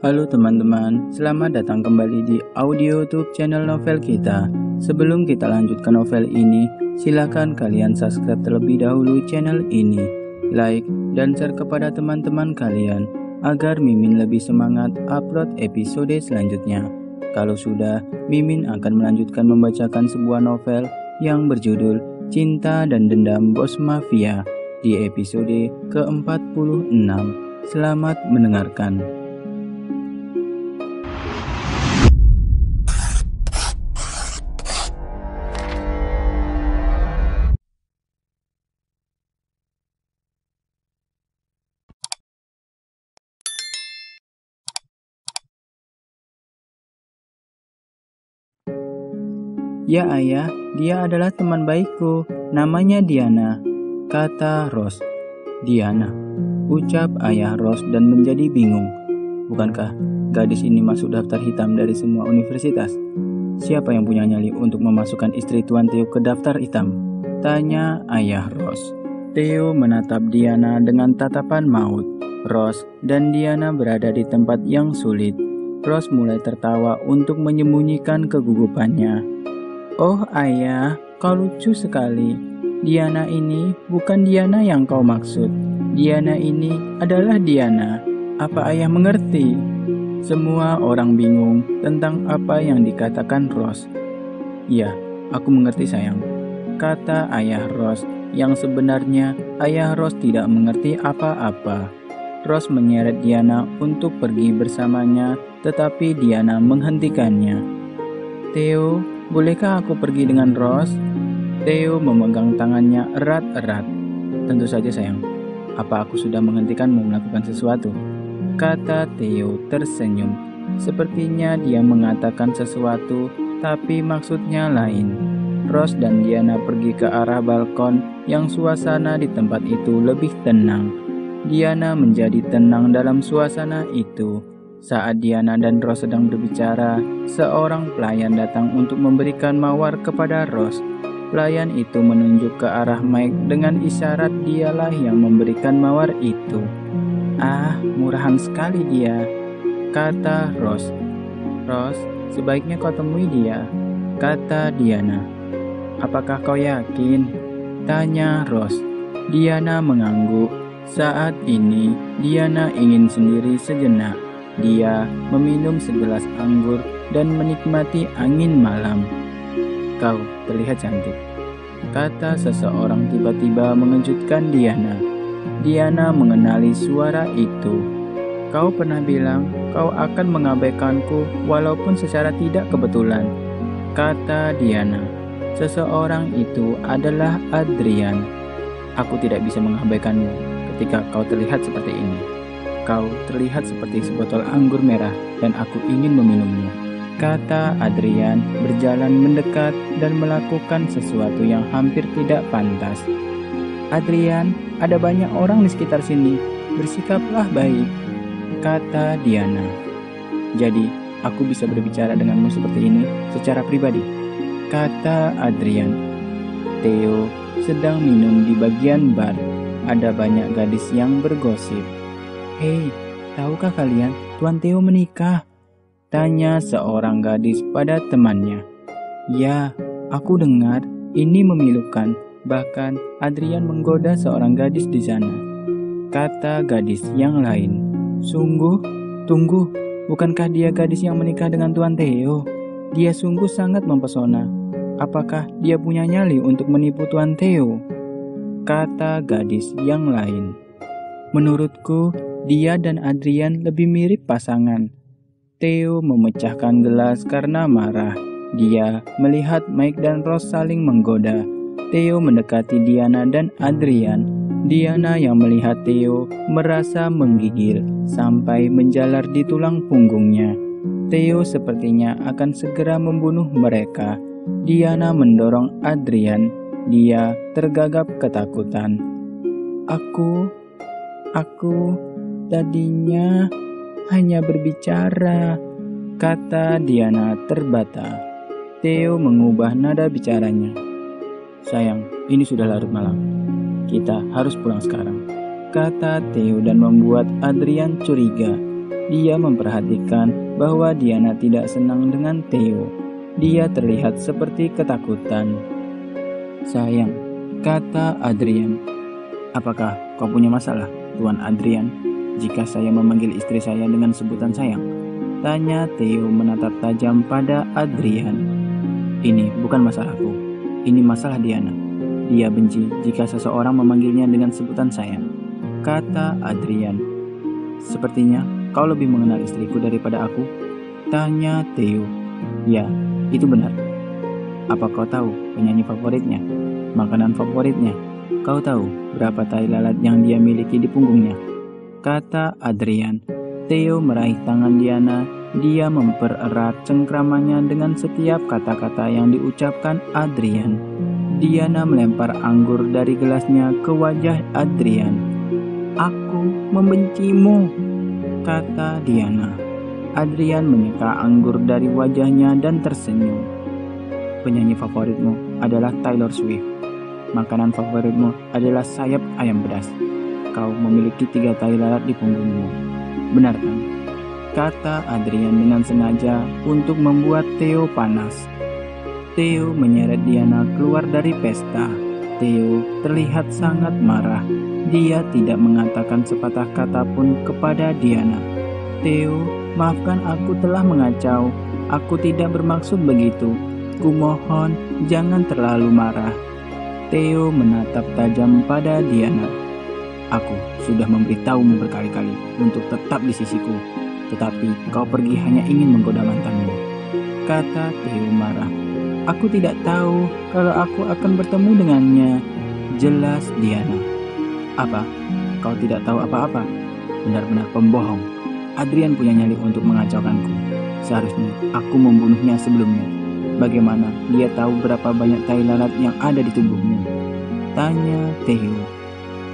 Halo teman-teman, selamat datang kembali di audio YouTube channel novel kita. Sebelum kita lanjutkan novel ini, silakan kalian subscribe terlebih dahulu channel ini, like dan share kepada teman-teman kalian agar Mimin lebih semangat upload episode selanjutnya. Kalau sudah, Mimin akan melanjutkan membacakan sebuah novel yang berjudul Cinta dan Dendam Bos Mafia di episode ke-46. Selamat mendengarkan. Ya ayah, dia adalah teman baikku, namanya Diana, kata Rose. Diana, ucap ayah Rose dan menjadi bingung. Bukankah gadis ini masuk daftar hitam dari semua universitas? Siapa yang punya nyali untuk memasukkan istri Tuan Theo ke daftar hitam? Tanya ayah Rose. Theo menatap Diana dengan tatapan maut. Rose dan Diana berada di tempat yang sulit. Rose mulai tertawa untuk menyembunyikan kegugupannya. Oh ayah, kau lucu sekali. Diana ini bukan Diana yang kau maksud. Diana ini adalah Diana. Apa ayah mengerti? Semua orang bingung tentang apa yang dikatakan Rose. Ya, aku mengerti sayang, kata ayah Rose, yang sebenarnya ayah Rose tidak mengerti apa-apa. Rose menyeret Diana untuk pergi bersamanya, tetapi Diana menghentikannya. Theo, bolehkah aku pergi dengan Rose? Theo memegang tangannya erat-erat. Tentu saja sayang. Apa aku sudah menghentikanmu melakukan sesuatu? Kata Theo tersenyum. Sepertinya dia mengatakan sesuatu, tapi maksudnya lain. Rose dan Diana pergi ke arah balkon yang suasana di tempat itu lebih tenang. Diana menjadi tenang dalam suasana itu. Saat Diana dan Rose sedang berbicara, seorang pelayan datang untuk memberikan mawar kepada Rose. Pelayan itu menunjuk ke arah Mike dengan isyarat dialah yang memberikan mawar itu. Ah, murahan sekali dia, kata Rose. Rose, sebaiknya kau temui dia, kata Diana. Apakah kau yakin? Tanya Rose. Diana mengangguk. Saat ini, Diana ingin sendiri sejenak. Dia meminum segelas anggur dan menikmati angin malam. Kau terlihat cantik, kata seseorang tiba-tiba mengejutkan Diana. Diana mengenali suara itu. Kau pernah bilang kau akan mengabaikanku walaupun secara tidak kebetulan, kata Diana. Seseorang itu adalah Adrian. Aku tidak bisa mengabaikanmu ketika kau terlihat seperti ini. Kau terlihat seperti sebotol anggur merah dan aku ingin meminumnya, kata Adrian berjalan mendekat dan melakukan sesuatu yang hampir tidak pantas. Adrian, ada banyak orang di sekitar sini, bersikaplah baik, kata Diana. Jadi, aku bisa berbicara denganmu seperti ini secara pribadi, kata Adrian. Theo sedang minum di bagian bar. Ada banyak gadis yang bergosip. Hei, tahukah kalian Tuan Theo menikah? Tanya seorang gadis pada temannya. Ya, aku dengar ini memilukan. Bahkan Adrian menggoda seorang gadis di sana, kata gadis yang lain. Sungguh? Tunggu, bukankah dia gadis yang menikah dengan Tuan Theo? Dia sungguh sangat mempesona. Apakah dia punya nyali untuk menipu Tuan Theo? Kata gadis yang lain. Menurutku, dia dan Adrian lebih mirip pasangan. Theo memecahkan gelas karena marah. Dia melihat Mike dan Rose saling menggoda. Theo mendekati Diana dan Adrian. Diana yang melihat Theo merasa menggigil sampai menjalar di tulang punggungnya. Theo sepertinya akan segera membunuh mereka. Diana mendorong Adrian. Dia tergagap ketakutan. Aku tadinya hanya berbicara, kata Diana terbata. Theo mengubah nada bicaranya. Sayang, ini sudah larut malam. Kita harus pulang sekarang, kata Theo dan membuat Adrian curiga. Dia memperhatikan bahwa Diana tidak senang dengan Theo. Dia terlihat seperti ketakutan. "Sayang," kata Adrian. "Apakah kau punya masalah, Tuan Adrian, jika saya memanggil istri saya dengan sebutan sayang?" tanya Theo menatap tajam pada Adrian. "Ini bukan masalahku, ini masalah Diana. Dia benci jika seseorang memanggilnya dengan sebutan sayang," kata Adrian. "Sepertinya kau lebih mengenal istriku daripada aku?" tanya Theo. "Ya, itu benar. Apa kau tahu penyanyi favoritnya, makanan favoritnya? Kau tahu berapa tai lalat yang dia miliki di punggungnya?" kata Adrian. Theo meraih tangan Diana. Dia mempererat cengkramannya dengan setiap kata-kata yang diucapkan Adrian. Diana melempar anggur dari gelasnya ke wajah Adrian. "Aku membencimu," kata Diana. Adrian menyeka anggur dari wajahnya dan tersenyum. "Penyanyi favoritmu adalah Taylor Swift. Makanan favoritmu adalah sayap ayam pedas. Kau memiliki 3 tai lalat di punggungmu. Benar kan?" kata Adrian dengan sengaja untuk membuat Theo panas. Theo menyeret Diana keluar dari pesta. Theo terlihat sangat marah. Dia tidak mengatakan sepatah kata pun kepada Diana. "Theo, maafkan aku telah mengacau. Aku tidak bermaksud begitu. Kumohon jangan terlalu marah." Theo menatap tajam pada Diana. "Aku sudah memberitahumu berkali-kali untuk tetap di sisiku, tetapi kau pergi hanya ingin menggoda mantanmu," kata Theo marah. "Aku tidak tahu kalau aku akan bertemu dengannya," jelas Diana. "Apa? Kau tidak tahu apa-apa? Benar-benar pembohong. Adrian punya nyali untuk mengacaukanku. Seharusnya aku membunuhnya sebelumnya. Bagaimana dia tahu berapa banyak tai lalat yang ada di tubuhmu?" tanya Theo.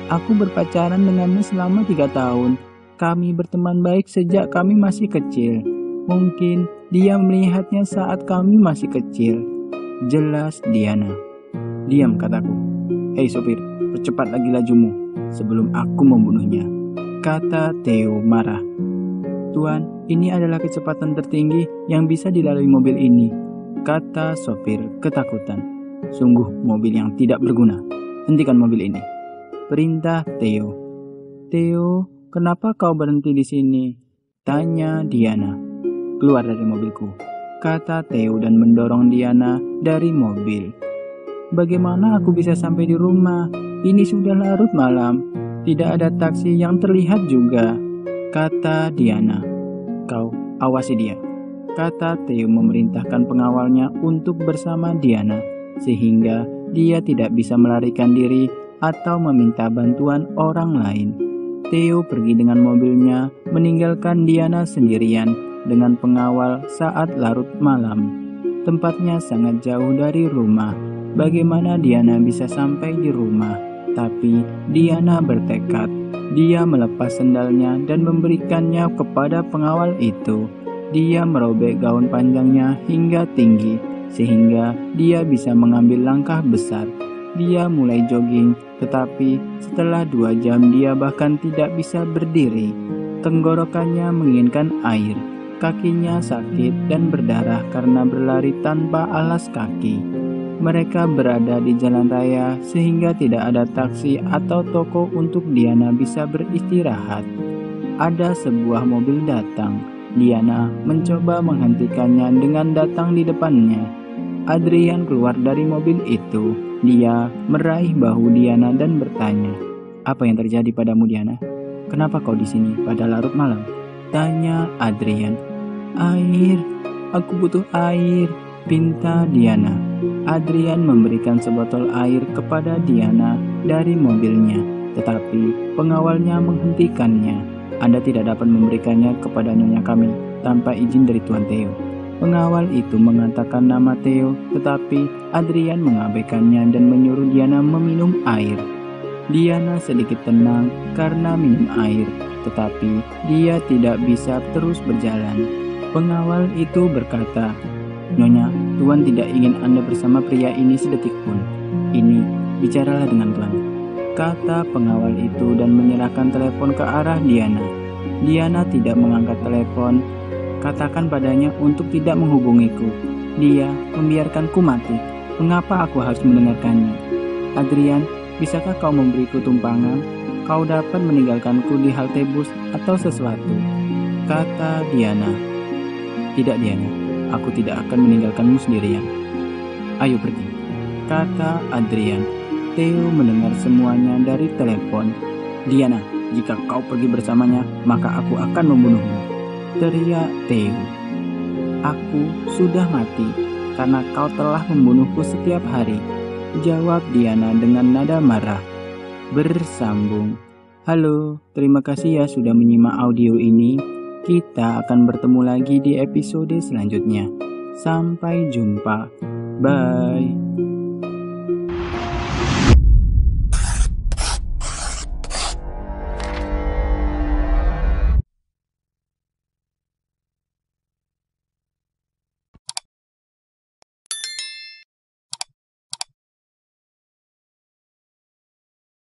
"Aku berpacaran dengannya selama 3 tahun. Kami berteman baik sejak kami masih kecil. Mungkin dia melihatnya saat kami masih kecil," jelas Diana. "Diam," kataku. "Hei sopir, percepat lagi lajumu sebelum aku membunuhnya," kata Theo marah. "Tuan, ini adalah kecepatan tertinggi yang bisa dilalui mobil ini," kata sopir ketakutan. "Sungguh mobil yang tidak berguna. Hentikan mobil ini," perintah Theo. "Theo, kenapa kau berhenti di sini?" tanya Diana. "Keluar dari mobilku," kata Theo dan mendorong Diana dari mobil. "Bagaimana aku bisa sampai di rumah? Ini sudah larut malam. Tidak ada taksi yang terlihat juga," kata Diana. "Kau awasi dia," kata Theo memerintahkan pengawalnya untuk bersama Diana, sehingga dia tidak bisa melarikan diri atau meminta bantuan orang lain. Theo pergi dengan mobilnya, meninggalkan Diana sendirian dengan pengawal saat larut malam. Tempatnya sangat jauh dari rumah. Bagaimana Diana bisa sampai di rumah? Tapi Diana bertekad. Dia melepas sendalnya dan memberikannya kepada pengawal itu. Dia merobek gaun panjangnya hingga tinggi, sehingga dia bisa mengambil langkah besar. Dia mulai jogging, tetapi setelah 2 jam dia bahkan tidak bisa berdiri. Tenggorokannya menginginkan air. Kakinya sakit dan berdarah karena berlari tanpa alas kaki. Mereka berada di jalan raya sehingga tidak ada taksi atau toko untuk Diana bisa beristirahat. Ada sebuah mobil datang. Diana mencoba menghentikannya dengan datang di depannya. Adrian keluar dari mobil itu. Dia meraih bahu Diana dan bertanya, "Apa yang terjadi padamu, Diana? Kenapa kau di sini pada larut malam?" tanya Adrian. "Air, aku butuh air," pinta Diana. Adrian memberikan sebotol air kepada Diana dari mobilnya, tetapi pengawalnya menghentikannya. "Anda tidak dapat memberikannya kepada nyonya kami tanpa izin dari Tuan Theo." Pengawal itu mengatakan nama Theo, tetapi Adrian mengabaikannya dan menyuruh Diana meminum air. Diana sedikit tenang karena minum air, tetapi dia tidak bisa terus berjalan. Pengawal itu berkata, "Nyonya, Tuan tidak ingin Anda bersama pria ini sedetik pun. Ini, bicaralah dengan Tuan," kata pengawal itu dan menyerahkan telepon ke arah Diana. Diana tidak mengangkat telepon. Katakan padanya untuk tidak menghubungiku. Dia membiarkanku mati. Mengapa aku harus mendengarkannya? Adrian, bisakah kau memberiku tumpangan? Kau dapat meninggalkanku di halte bus atau sesuatu, kata Diana. Tidak Diana, aku tidak akan meninggalkanmu sendirian. Ayo pergi, kata Adrian. Theo mendengar semuanya dari telepon. Diana, jika kau pergi bersamanya, maka aku akan membunuhmu, teriak Theo. Aku sudah mati karena kau telah membunuhku setiap hari, jawab Diana dengan nada marah. Bersambung. Halo, terima kasih ya sudah menyimak audio ini. Kita akan bertemu lagi di episode selanjutnya. Sampai jumpa. Bye.